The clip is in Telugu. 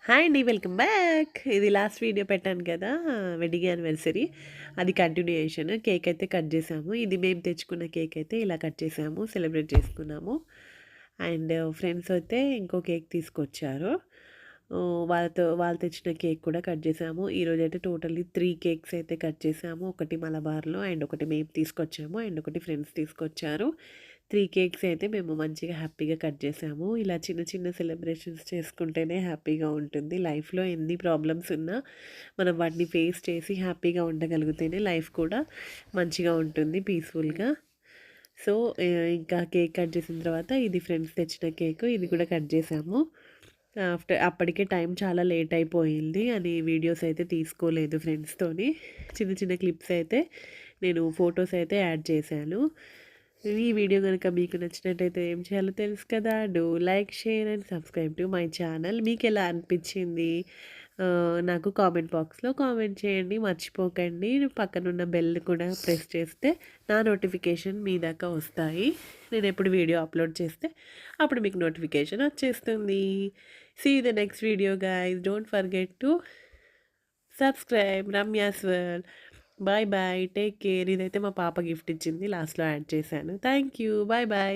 హాయ్ అండి. Welcome back. ఇది లాస్ట్ వీడియో పెట్టాను కదా! Wedding anniversary. అది కంటిన్యూయేషన్. కేక్ అయితే కట్ చేసాము. ఇది మేము తెచ్చుకున్న కేక్ అయితే ఇలా కట్ చేసాము. సెలబ్రేట్ చేసుకున్నాము. అండ్ ఫ్రెండ్స్ అయితే ఇంకో కేక్ తీసుకొచ్చారు. వాళ్ళు తెచ్చిన కేక్ కూడా కట్ చేసాము. ఈరోజైతే టోటల్లీ 3 కేక్స్ అయితే కట్ చేసాము. ఒకటి మలబార్‌లో అండ్ ఒకటి మేము తీసుకొచ్చాము. అండ్ ఒకటి ఫ్రెండ్స్ తీసుకొచ్చారు. 3 కేక్స్ అయితే మేము మంచిగా హ్యాపీగా కట్ చేసాము. ఇలా చిన్న చిన్న సెలబ్రేషన్స్ చేసుకుంటేనే హ్యాపీగా ఉంటుంది. లైఫ్‌లో ఎన్ని ప్రాబ్లమ్స్ ఉన్నా మనం వాటిని ఫేస్ చేసి హ్యాపీగా ఉండగలిగితేనే లైఫ్ కూడా మంచిగా ఉంటుంది పీస్‌ఫుల్‌గా. సో, ఇంకా కేక్ కట్ చేసిన తర్వాత ఇది ఫ్రెండ్స్ తెచ్చిన కేకు. ఇది కూడా కట్ చేసాము. అప్పటికే టైం చాలా లేట్ అయిపోయింది అని వీడియోస్ అయితే తీసుకోలేదు ఫ్రెండ్స్‌తోని. చిన్న చిన్న క్లిప్స్ అయితే నేను ఫోటోస్ అయితే యాడ్ చేశాను. ఈ వీడియో గనుక మీకు నచ్చినట్టయితే ఏం చేయాలో తెలుసు కదా! Do like, share and subscribe to my channel. మీకెలా అనిపించింది? నాకు కామెంట్ బాక్స్‌లో కామెంట్ చేయండి. మర్చిపోకండి. పక్కనున్న బెల్ కూడా ప్రెస్ చేస్తే నా నోటిఫికేషన్ మీ దాకా వస్తాయి. నేనెప్పుడు వీడియో అప్లోడ్ చేస్తే అప్పుడు మీకు నోటిఫికేషన్ వచ్చేస్తుంది. See you the next video guys. Don't forget to subscribe Ramya's world. Bye bye. Take care. ఇదైతే మా పాప గిఫ్ట్ ఇచ్చింది. లాస్ట్‌లో యాడ్ చేశాను. Thank you. Bye bye.